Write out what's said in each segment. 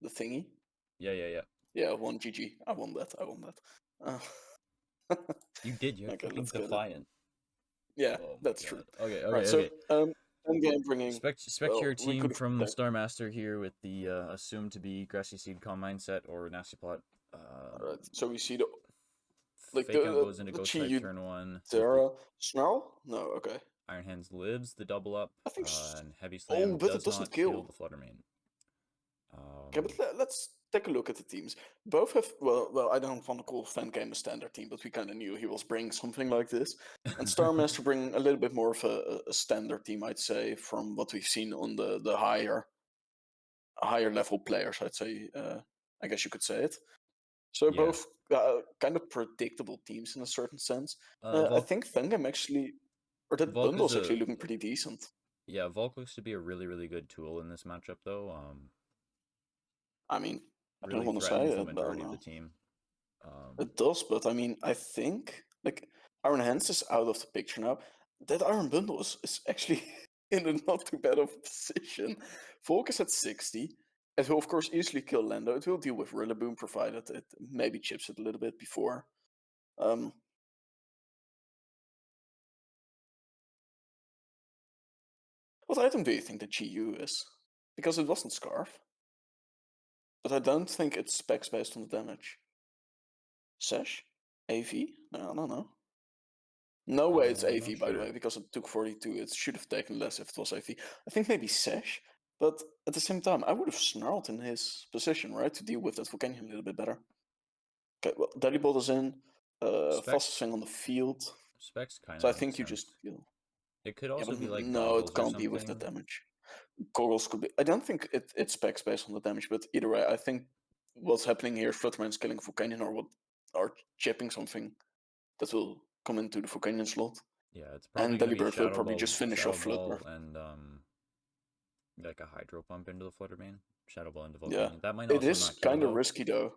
the thingy. Yeah. Yeah, 1 GG. I won that. You did. You're Okay, fucking let's get it. defiant. Yeah, Oh my that's God. true. Okay. Right, so Fangame bringing. Expect your we team could from say- Starmaster here with the assumed to be Grassy Seed Calm Mindset or Nasty Plot. Alright, so we see the Fake out goes into Ghost type turn 1. Zara Snarl? No, okay. Iron Hands lives the double up, I think and Heavy Slam but it does doesn't not kill kill. the Fluttermane. Okay, but let's take a look at the teams. Both have well, I don't want to call Fangame a standard team, but we kind of knew he was bringing something like this. And Starmaster bring a little bit more of a standard team, I'd say, from what we've seen on the higher level players. I'd say, I guess you could say it. So Yeah. both kind of predictable teams in a certain sense. Volk, I think Fangame actually, or that Volk bundle's is actually looking pretty decent. yeah, Volk looks to be a really good tool in this matchup, though. I mean, I Really don't want to say threatens the it, but majority of the team. it does, but I mean, I think like Iron Hands is out of the picture now. That Iron Bundle is actually in a not too bad of a position. Volk is at 60. It will of course easily kill Lando. It will deal with Rillaboom provided it maybe chips it a little bit before. What item do you think the GU is? Because it wasn't Scarf. But I don't think it's specs based on the damage. Sash? AV? No, I don't know. No way it's I'm AV, not by the sure. way, because it took 42. It should have taken less if it was AV. I think maybe Sash, but at the same time, I would have snarled in his position, right, to deal with that Volcanion a little bit better. Okay, well, Delibot is in. Fastest thing on the field. Specs kind of. So I think you just kill. It could Yeah, also but be like no, goggles it can't or be with the something. damage. Goggles could be. I don't think it's specs based on the damage, but either way, I think what's happening here is Flutterman's killing Volcanion or chipping something that will come into the Volcanion slot. Yeah, it's probably And gonna be Delibird will Shadow probably Ball, just finish Shadow off Flutter. Ball and like a Hydro Pump into the Fluttermane. Shadow Ball into Volcanion. Yeah, That might it also is not kill kind of though. risky though,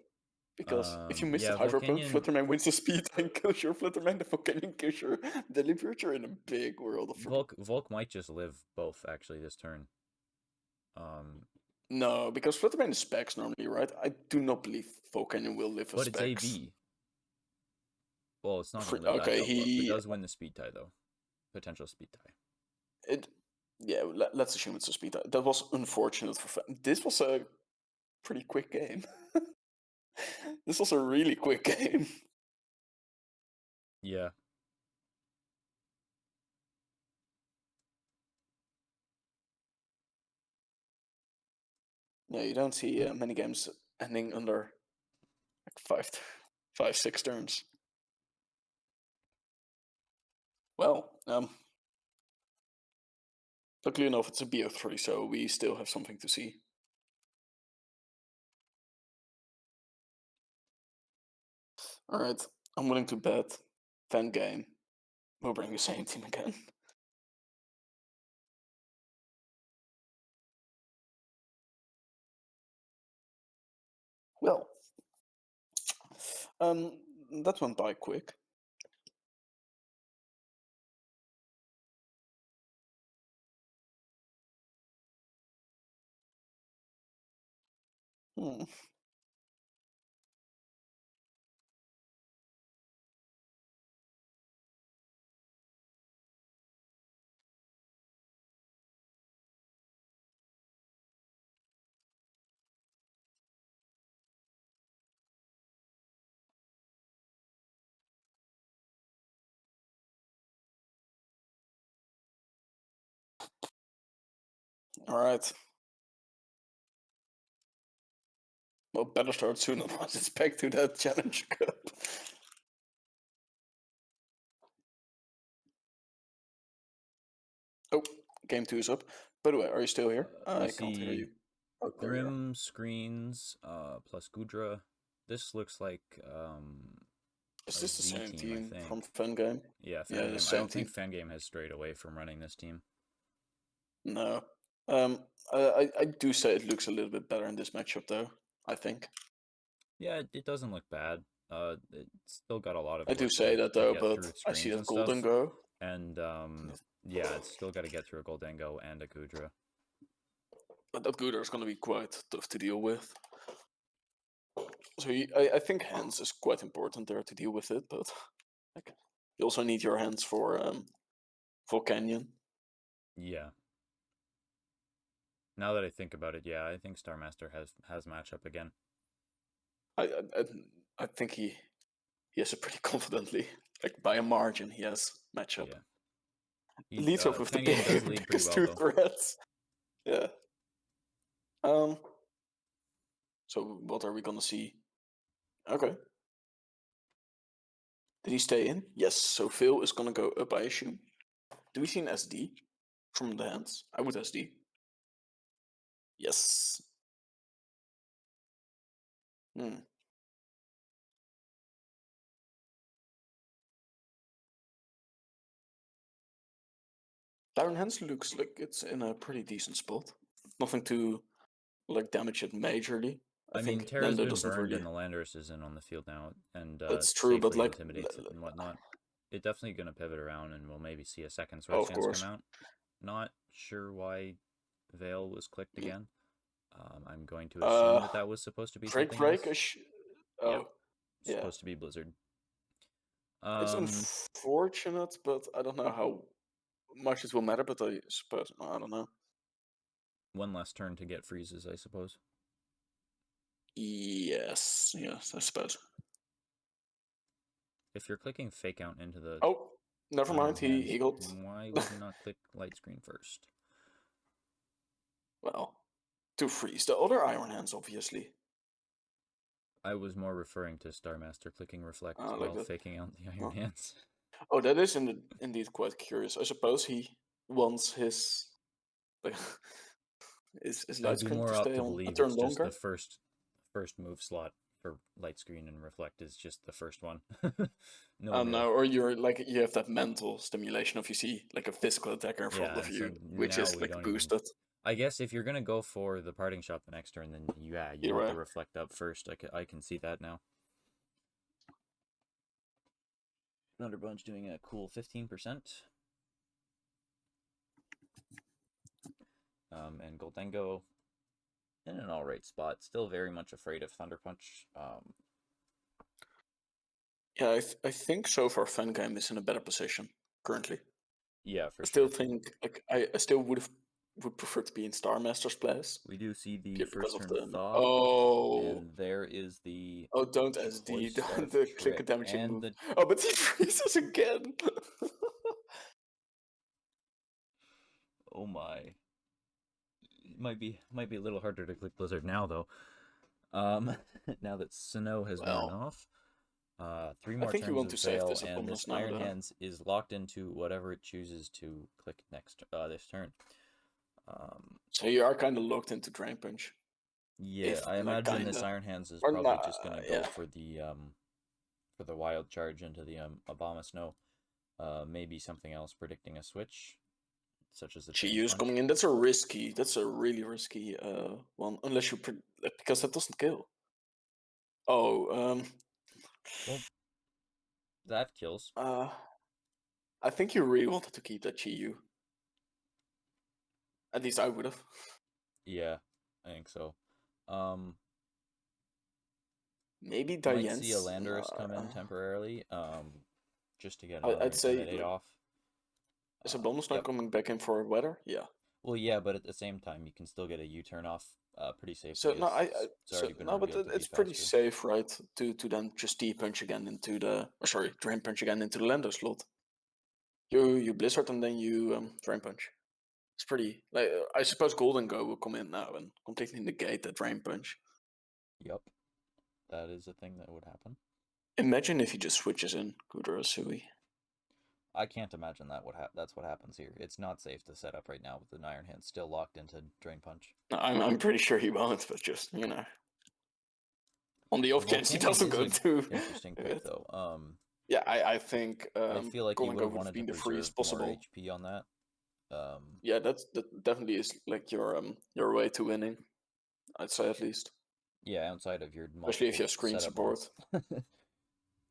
because if you miss yeah, the Hydro Pump, Volcanion... Flutterman wins the speed and kills your Flutterman. The Volcanion kills your Delibird. You're in a big world of Volk might just live both actually this turn. No, because Flutterman is specs normally, right? I do not believe Volcanion will live a but specs. it's AV. Well, it's not gonna live that double up. It does win the speed tie though. Potential speed tie. Let's assume it's a speed tie. That was unfortunate for this was a pretty quick game. This was a really quick game. Yeah. Yeah, you don't see many games ending under like 5-6 turns. Well, luckily enough, it's a BO3, so we still have something to see. Alright, I'm willing to bet Fangame will bring the same team again. Well, that went by quick. Alright. Well, better start soon, otherwise it's back to that Challenge Cup. Oh, game 2 is up. By the way, are you still here? I can't hear you. Oh, Grim Screens plus Gudra. This looks like is this the same team I think. from Fangame? Yeah, Fangame. I don't think Fangame has strayed away from running this team. No. I do say it looks a little bit better in this matchup, though. I think. Yeah, it doesn't look bad. It's still got a lot of. I do say that though, but I see that Golden Go. And yeah, it's still got to get through a Goldango and a Gudra. But that Gudra is going to be quite tough to deal with. So I think hands is quite important there to deal with it, but like, you also need your hands for Canyon. Yeah. Now that I think about it, yeah, I think Starmaster has matchup again. I think he has it pretty confidently, like by a margin. He has matchup. Yeah. He leads off with the does lead pretty biggest well, two though. threats. Yeah. So what are we gonna see? Okay. Did he stay in? Yes. So Phil is gonna go up, I assume. Do we see an SD from the hands? I would SD. Yes. Hmm. Iron Hands looks like it's in a pretty decent spot. Nothing to like damage it majorly. I mean, think Terra's Lando been doesn't burned really. and the Landorus is in on the field now and That's true, but safely like, intimidates it and whatnot. It's definitely going to pivot around and we'll maybe see a second oh, Sword of Chance come course. out. Not sure why Veil was clicked again. I'm going to assume that was supposed to be something else. Oh, yeah. Supposed to be Blizzard. It's unfortunate, but I don't know how much it will matter. But I suppose I don't know. One less turn to get freezes, I suppose. Yes, I suppose. If you're clicking Fake Out into the never mind. He got. Why would you not click Light Screen first? Well, to freeze the other Iron Hands, obviously. I was more referring to Starmaster clicking Reflect while faking out the Iron Hands. Oh, that is indeed quite curious. I suppose he wants his like his light screen to stay on a turn longer. The first move slot for light screen and reflect is just the first one. No, or you have that mental stimulation of you see like a physical attacker in front of you, which is like boosted. I guess if you're gonna go for the parting shot the next turn, then you want the reflect up first. I can see that now. Thunderbunch doing a cool 15%. And Goldengo in an alright spot. Still very much afraid of Thunder Punch. Yeah, I think so far Fangame is in a better position currently. Yeah, for I still sure. think like I still would prefer to be in Starmaster's place. We do see the first turn thaw. Oh, and there is the don't SD, don't click a damaging move. Oh, but he freezes again. Oh my. It might be a little harder to click Blizzard now though. Now that Sinnoh has worn off. 3 more turns of Veil, and this Iron Hands is locked into whatever it chooses to click next this turn. So you are kind of locked into Drain Punch. Yeah, I imagine this Iron Hands is probably just gonna go for the wild charge into the Obama Snow. Maybe something else predicting a switch, such as the Chi-Yu's coming in. That's a really risky one, unless you because that doesn't kill. Oh, well, that kills. I think you really wanted to keep that Chi-Yu. At least I would have. Yeah, I think so. Maybe might see a Landorus come in temporarily, just to get another Intimidate off. Is a bonus not coming back in for weather? Yeah. Well, yeah, but at the same time, you can still get a U-turn off pretty safely. So no, but it's pretty safe, right? To then just T-punch again into the Drain Punch again into the Lando slot. You Blizzard and then you Drain Punch. It's pretty like I suppose Golden Go will come in now and completely negate that Drain Punch. Yep, that is a thing that would happen. Imagine if he just switches in Kudra Sui. I can't imagine that's what happens here. It's not safe to set up right now with an Iron Hand still locked into Drain Punch. No, I'm pretty sure he won't, but just on the off chance he doesn't go to. Interesting pick though. Yeah, I think I feel like he would have wanted to preserve more HP on that. Yeah, that definitely is like your way to winning. I'd say at least. Yeah, outside of your especially if you have screen support.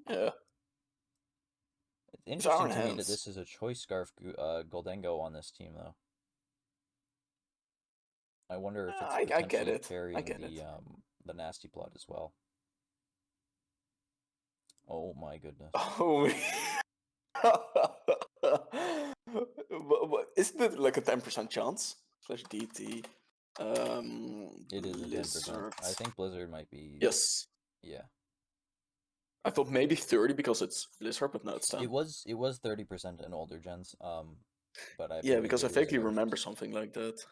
Yeah. It's interesting to me that this is a Choice Scarf Goldengo on this team, though. I wonder if it's potentially carrying the Nasty Plot as well. Oh my goodness. Oh. Isn't it like a 10% chance? Slash DT. It is a 10%. Blizzard. I think Blizzard might be. Yes. Yeah. I thought maybe 30 because it's Blizzard, but no, it's 10. It was 30% in older gens. But I Yeah, believe because I it was vaguely remember nerfed. something like that.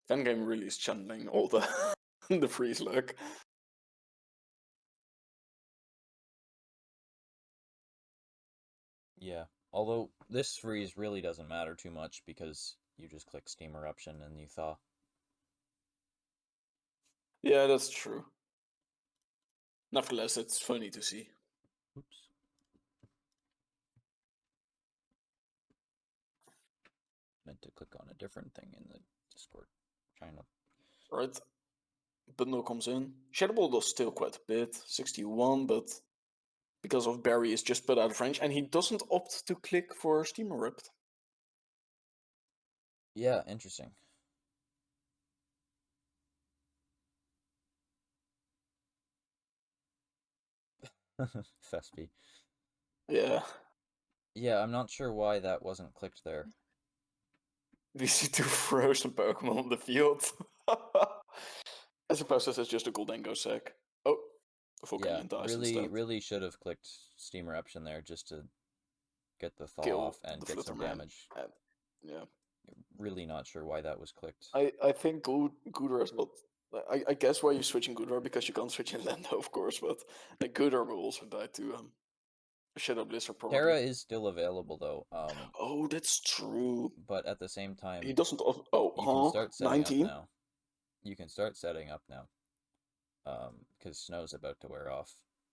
Fangame really is channeling all the the freeze luck. Yeah. Although this freeze really doesn't matter too much because you just click Steam Eruption and you thaw. Yeah, that's true. Nevertheless, it's funny to see. Oops. Meant to click on a different thing in the Discord. Trying to. Right. Bundle comes in. Shadowball does still quite a bit. 61, but because of Barry is just put out of range, and he doesn't opt to click for Steam Erupt. Yeah, interesting. Fespi. Yeah. Yeah, I'm not sure why that wasn't clicked there. We see two frozen Pokemon on the field. I suppose this is just a Goldengo sack. Oh, the Volcanion dies instead. Really should have clicked Steam Eruption there just to get the thaw Kill off and the get some Flutterman. damage. Yeah. Really not sure why that was clicked. I think Goodra is not. I guess why you're switching Goodra because you can't switch in Lando, of course, but Goodra will also die to Shadow Blizzard probably. Terra is still available though. Oh, that's true. But at the same time, He doesn't. you can start setting 19? up now. You can start setting up now. Because snow's about to wear off,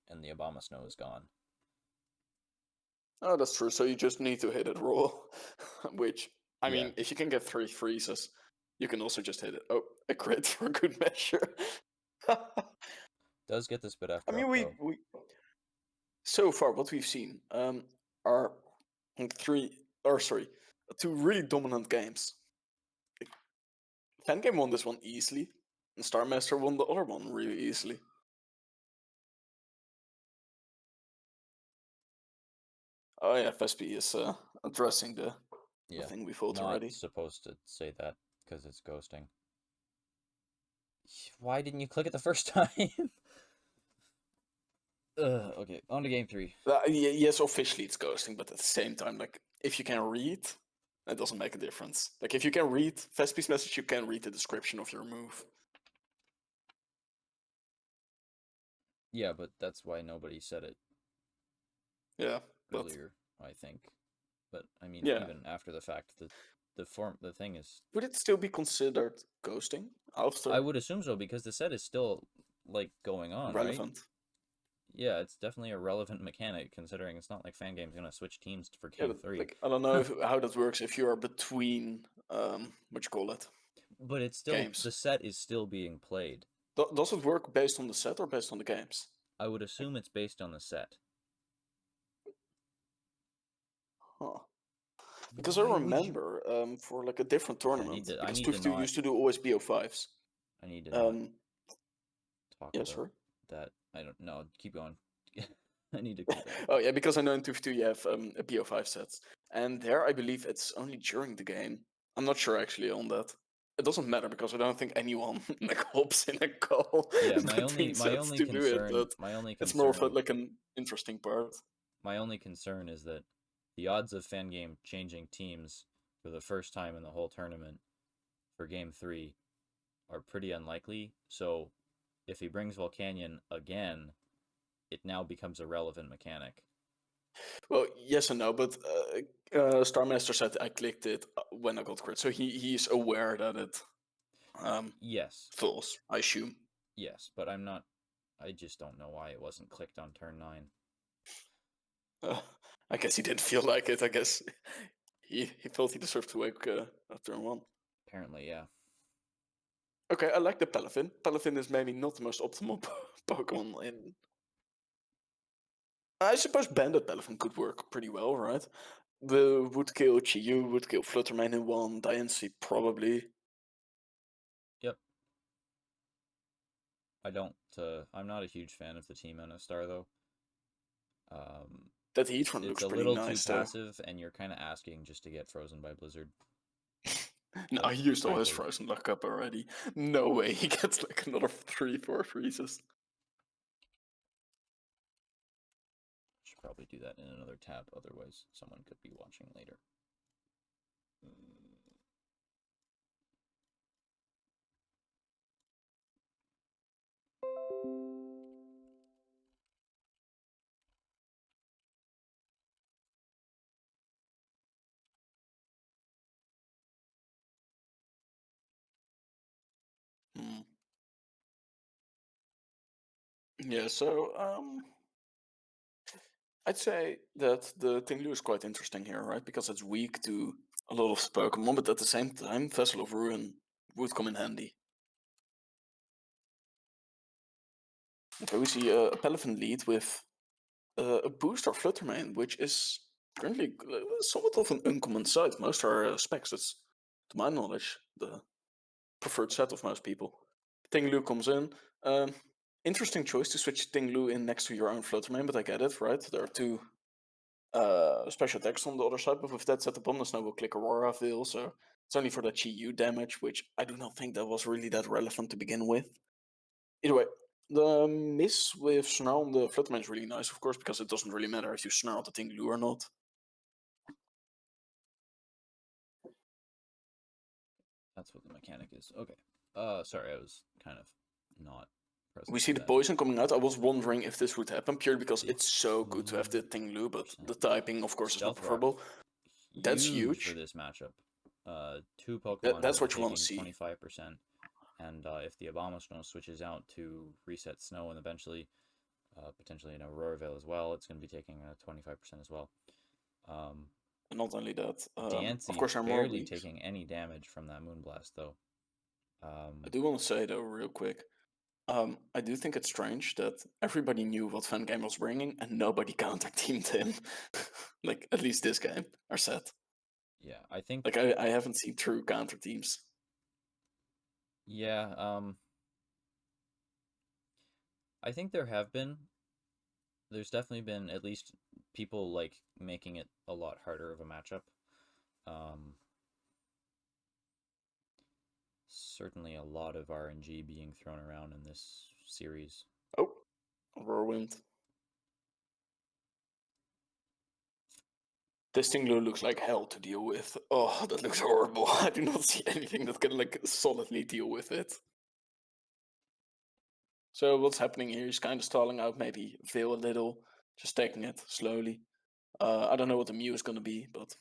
and the Obama snow is gone. Oh, that's true. So you just need to hit it raw, which I Yeah. mean, if you can get 3 freezes, you can also just hit it. Oh, a crit for good measure. Does get the spit after. I mean, though. we so far what we've seen are two really dominant games. Fangame won this one easily, and Starmaster won the other one really easily. Oh yeah, Vespi is addressing the thing we thought not already. Supposed to say that because it's ghosting. Why didn't you click it the first time? Okay, on to game 3. Yes, officially it's ghosting, but at the same time, like, if you can read, that doesn't make a difference. Like, if you can read Vespi's message, you can read the description of your move. Yeah, but that's why nobody said it. Yeah, earlier, I think. But I mean, yeah. even after the fact, the thing is. Would it still be considered ghosting after? I would assume so because the set is still like going on, relevant. Right? Yeah, it's definitely a relevant mechanic considering it's not like Fangame's gonna switch teams for game 3. Like, I don't know how that works if you are between what you call it. But it's still games. The set is still being played. Does it work based on the set or based on the games? I would assume it's based on the set. Huh. Because I remember for like a different tournament, because 2 used to do always BO5s. I need to not talk yes, about that. I don't know. Keep going. I need to keep going. Oh yeah, because I know in 2 you have a BO5 set, and there I believe it's only during the game. I'm not sure actually on that. It doesn't matter because I don't think anyone like hops in a call. Yeah, my only concern. It's more of like an interesting part. My only concern is that the odds of Fangame changing teams for the first time in the whole tournament for game 3 are pretty unlikely. So if he brings Volcanion again, it now becomes a relevant mechanic. Well, yes and no, but Starmaster said I clicked it when I got crit, so he's aware that it yes falls, I assume. Yes, but I just don't know why it wasn't clicked on turn 9. I guess he didn't feel like it. I guess he felt he deserved to wake at turn 1. Apparently, yeah. Okay, I like the Palafin. Palafin is maybe not the most optimal Pokemon in. I suppose Bandit Palafin could work pretty well, right? The would kill Chiyu, would kill Fluttermane in 1, Diancie probably. Yep. I don't. I'm not a huge fan of the Team Star though. That heat one It's looks a pretty little too nice, though. passive, and you're kind of asking just to get frozen by Blizzard. No, Like, he used all his frankly. frozen luck up already. No way he gets like another 3-4 freezes. Should probably do that in another tab, otherwise someone could be watching later. Yeah, so I'd say that the Tinglu is quite interesting here, right? Because it's weak to a lot of Pokemon, but at the same time, Vessel of Ruin would come in handy. Okay, we see a Pelican lead with a booster Fluttermane, which is currently somewhat of an uncommon sight. Most are specs. That's, to my knowledge, the preferred set of most people. Tinglu comes in. Interesting choice to switch Tinglu in next to your own Fluttermane, but I get it, right? There are two special attacks on the other side, but with that set upon the Snow will click Aurora Veil, so it's only for the Chi-Yu damage, which I do not think that was really that relevant to begin with. Either way, the miss with Snarl on the Fluttermane is really nice, of course, because it doesn't really matter if you Snarl the Tinglu or not. That's what the mechanic is. Okay. Sorry, I was kind of not present. We see the poison coming out. I was wondering if this would happen, purely because it's so good to have the 15%. Tinglu, but the typing, of course, is not Stealth Rock, preferable. That's huge. for this matchup. Two Pokemon That's will what be you want to taking see. 25%, and if the Abomasnow switches out to reset Snow and eventually potentially an Aurora Veil as well, it's going to be taking 25% as well. And not only that, Diancie of course, there are more barely weeks. taking any damage from that Moonblast though. I do want to say though, real quick, I do think it's strange that everybody knew what Fangame was bringing and nobody counter-teamed him. Like, at least this game, or set. Yeah, I think... Like, I haven't seen true counter-teams. Yeah, I think there have been. There's definitely been at least people, like, making it a lot harder of a matchup. Certainly a lot of RNG being thrown around in this series. Oh, Whirlwind. This thing looks like hell to deal with. Oh, that looks horrible. I do not see anything that can, like, solidly deal with it. So what's happening here is kind of stalling out, maybe Veil a little, just taking it slowly. I don't know what the Mew is going to be, but...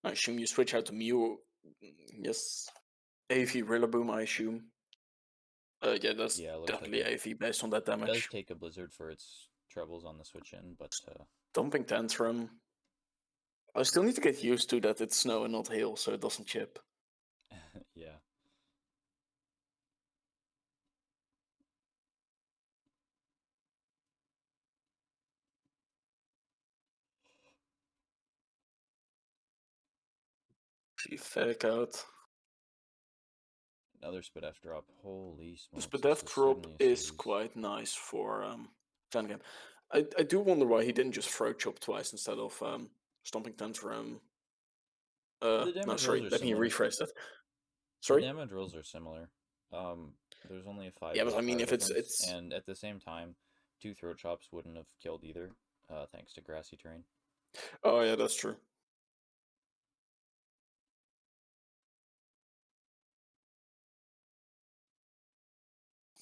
I assume you switch out to Mew. Yes. AV Rillaboom, I assume. Yeah, that's definitely like AV based on that it does damage. take a Blizzard for its troubles on the switch in, but... Dumping Tantrum. I still need to get used to that it's snow and not hail, so it doesn't chip. Yeah. See, fake out. Another Spadef drop. Holy smokes. The Spadef drop is quite nice for Fangame. I do wonder why he didn't just throat chop twice instead of Stomping Tantrum. No, sorry, let me rephrase that. Sorry? The damage rolls are similar. There's only a 5 Yeah, but I mean, if difference, and at the same time, 2 throat chops wouldn't have killed either, thanks to grassy terrain. Oh yeah, that's true.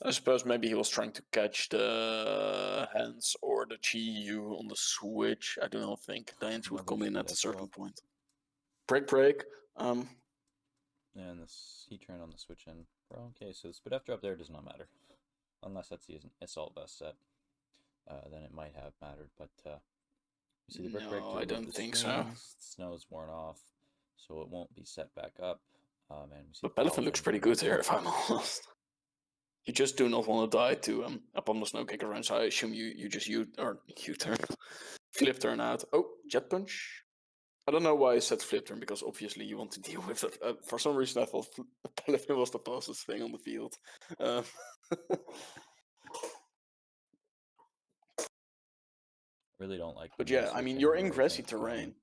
I suppose maybe he was trying to catch the hands or the Chi-Yu on the switch. I do not think Diancie would come in at a certain point. Break. And this heat turn on the switch in. Okay, so the Spadef drop there does not matter. Unless that's the Assault Vest set. Then it might have mattered, but you see the Brick Break to I don't think so. The snow's worn off, so it won't be set back up. And we see but Pelican looks pretty good here, if I'm honest. You just do not want to die to upon the Snow Kicker run, so I assume you just U-turn. Flip turn out. Oh, Jet Punch. I don't know why I said flip turn, because obviously you want to deal with it. For some reason, I thought Pelifin was the fastest thing on the field. Um, Really don't like. But yeah, I mean, you're in grassy terrain.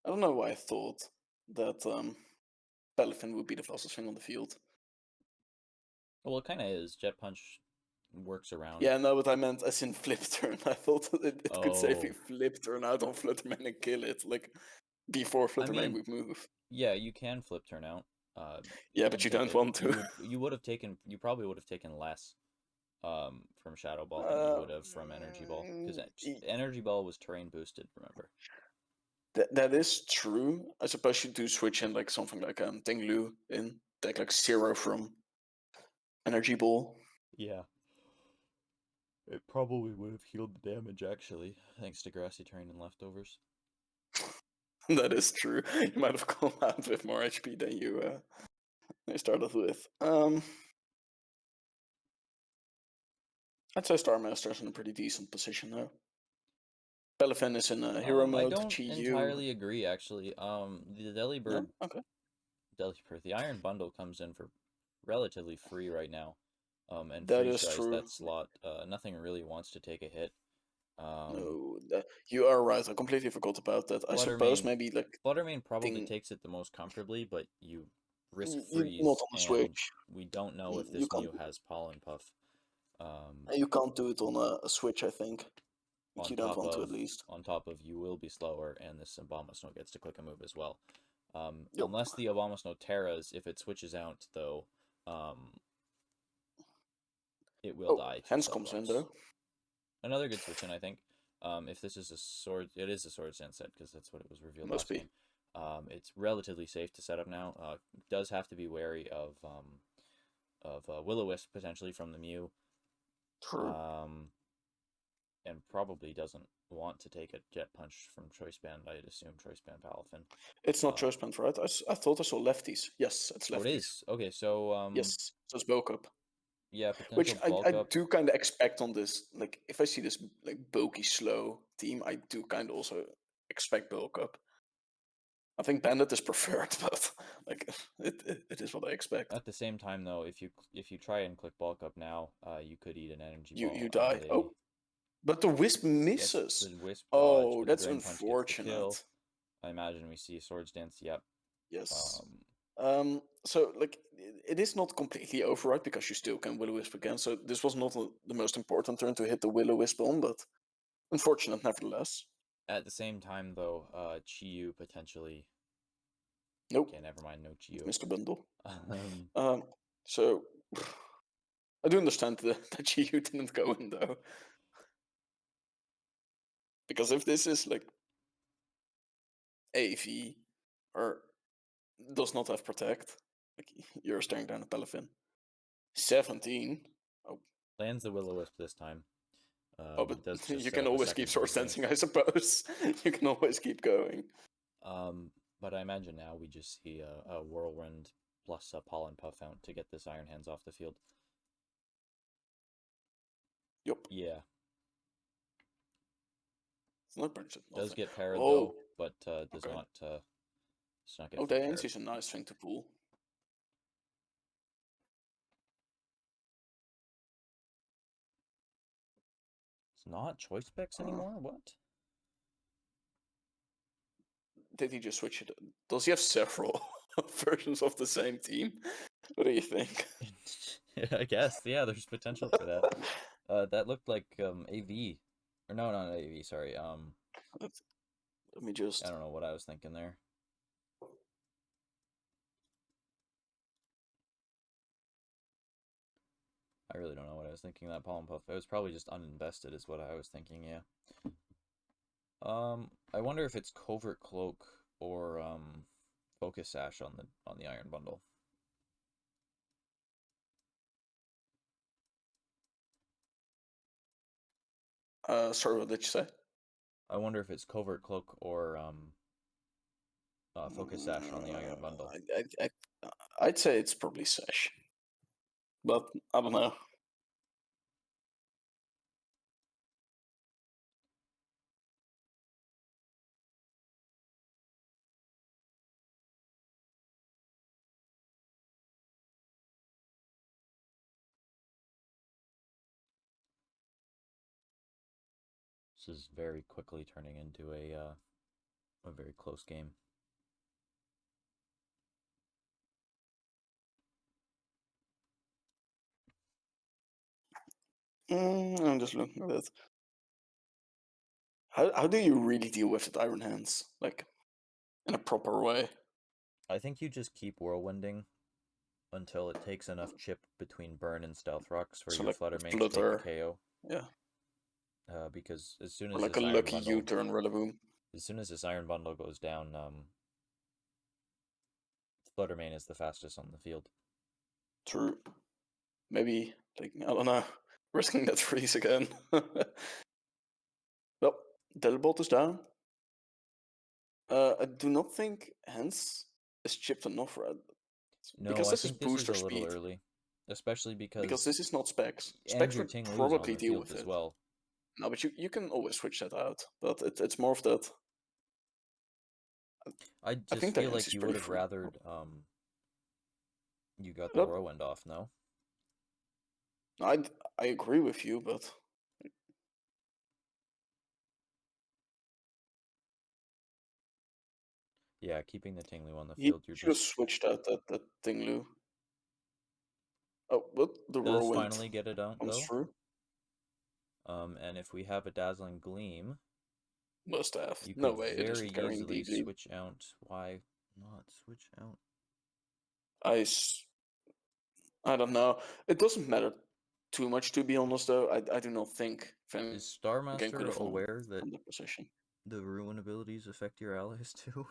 I don't know why I thought that Pelifin would be the fastest thing on the field. Well, it kind of is. Jet Punch works around. Yeah, no, but I meant as in flip turn. I thought it could safely flip turn out on Fluttermane and kill it, like, before Fluttermane would move. Yeah, you can flip turn out. Yeah, but you don't want to. You would have taken. You probably would have taken less from Shadow Ball than you would have from Energy Ball, because Energy Ball was terrain boosted. Remember. That is true. I suppose you do switch in like something like Tinglu in, take like 0 from Energy Ball. Yeah. It probably would have healed the damage, actually, thanks to grassy terrain and leftovers. That is true. You might have come out with more HP than you started with. I'd say Starmaster's in a pretty decent position now. Pelifin is in hero mode. I don't entirely agree, actually. The Delibird, no? Okay. the Iron Bundle comes in for relatively free right now. And that freeze is dries true. that slot. Nothing really wants to take a hit. No, you are right. I completely forgot about that. I suppose maybe like Fluttermane probably takes it the most comfortably, but you risk freeze, not on the switch. We don't know if this Mew has Pollen Puff. You can't do it on a switch, I think. You don't want to, at least. On top of, you will be slower, and this Abomasnow gets to click a move as well. Unless the Abomasnow Terras, if it switches out, though, it will die. Hence comes in, though. Another good switch in, I think. If this is a sword, it is a Sword Dance set, because that's what it was revealed last game. It's relatively safe to set up now. Does have to be wary of Will-O-Wisp potentially from the Mew. True. And probably doesn't want to take a Jet Punch from Choice Band. I'd assume Choice Band Palafin. It's not Choice Band, right? I thought I saw lefties. Yes, it's lefties. Oh, it is. Okay, so yes, so it's bulk up. Yeah, potential which I up. do kind of expect on this. Like, if I see this like bulky slow team, I do kind of also expect bulk up. I think Bandit is preferred, but like it is what I expect. At the same time, though, if you try and click bulk up now, you could eat an energy ball. You die. Oh, but the Wisp misses. Yes, the Wisp dodge, that's unfortunate. I imagine we see Swords Dance. Yep. Yes. So like it is not completely override, because you still can Will-O-Wisp again. So this was not the most important turn to hit the Will-O-Wisp on, but unfortunate nevertheless. At the same time, though, Chi-Yu potentially. Nope. Okay, never mind. No Chi-Yu. Mr. Bundle. So I do understand that Chi-Yu didn't go in, though, because if this is like AV or does not have protect, like, you're staring down a Pelifin. 17. Oh. Lands the Will-O-Wisp this time. But you can always keep Sword Dancing, I suppose. You can always keep going. But I imagine now we just see a Whirlwind plus a Pollen Puff out to get this Iron Hands off the field. Yep. Yeah. It's not burnt. Does get parried though, but does not get. Oh, the ANC is a nice thing to pull. It's not choice specs anymore? What? Did he just switch it? Does he have several versions of the same team? What do you think? I guess, yeah, there's potential for that. That looked like AV. Or no, not AV, sorry. Let me just... I don't know what I was thinking there. I really don't know what I was thinking that Pollen Puff. It was probably just uninvested is what I was thinking, yeah. I wonder if it's Covert Cloak or Focus Sash on the Iron Bundle. Sorry, what did you say? I wonder if it's Covert Cloak or Focus Sash on the Iron Bundle. I'd say it's probably Sash. but I don't know. This is very quickly turning into a very close game. I'm just looking at it. How do you really deal with it, Iron Hands? Like, in a proper way? I think you just keep whirlwinding until it takes enough chip between burn and stealth rocks for So your like Fluttermane to take the Flutter, KO. yeah. Because as soon Or as like this a iron lucky bundle, U-turn Rillaboom. as soon as this iron bundle goes down, Fluttermane is the fastest on the field. True. Maybe, like, I don't know, risking that freeze again. Well, Delbot is down. I do not think Hens is chipped enough, right? No, Because I this is think this is booster a little speed. early, especially Because because this is not Specs. and Specs your would Ting Lu's on probably the deal field with as it. well. No, but you can always switch that out. But it's more of that. I I just think that feel Hens like is you would pretty have free. rathered you got the Yep. whirlwind off, no? I agree with you, but Yeah, keeping the Ting Lu on the he field, you're should have just switched out that thing, Lou. Oh, but the does whirlwind finally get it out comes though. through. And if we have a dazzling gleam, Must have. you No could way, it very isn't carrying easily deep lead. switch out. Why not switch out? I don't know. It doesn't matter too much, to be honest. Though I do not think Is Game could Starmaster have won aware that from that position. the ruin abilities affect your allies too?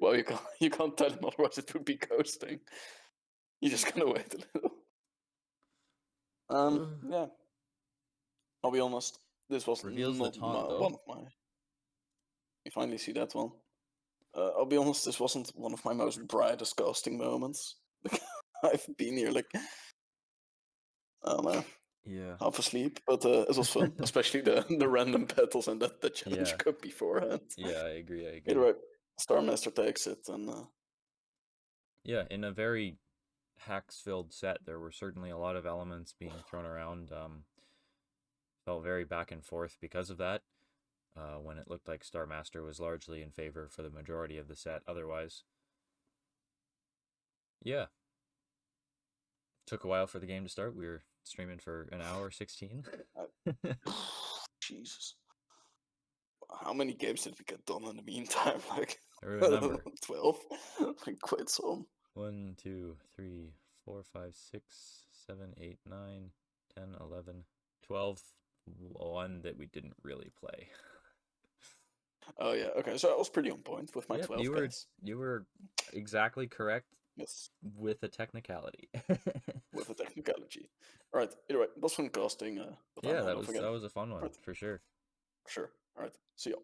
Well, you can't tell him, otherwise it would be ghosting. You're just gonna wait a little. Yeah. I'll be honest. This was Reveals the not taunt though. one of my. You finally see that one. I'll be honest. This wasn't one of my most brightest casting moments. I've been here like I don't know, Yeah. half asleep, but it was fun, especially the random battles and that the challenge Yeah. cup beforehand. Yeah, I agree. Either way, Starmaster takes it, and Yeah, in a very hacks-filled set, there were certainly a lot of elements being thrown around. Felt very back and forth because of that. When it looked like Starmaster was largely in favor for the majority of the set. Otherwise, yeah, took a while for the game to start. We were streaming for an hour 16. Jesus, how many games did we get done in the meantime? Like I wrote a number. 12, like quite some. 1, 2, 3, 4, 5, 6, 7, 8, 9, 10, 11, 12. One that we didn't really play. Oh yeah, okay. So I was pretty on point with my Yep, 12 guess. you were exactly correct. Yes. With a technicality. With a technicality. All right. Either way, it was fun casting. But Yeah, I'm out of again. that was a fun one Right. for sure. Sure. All right. See you.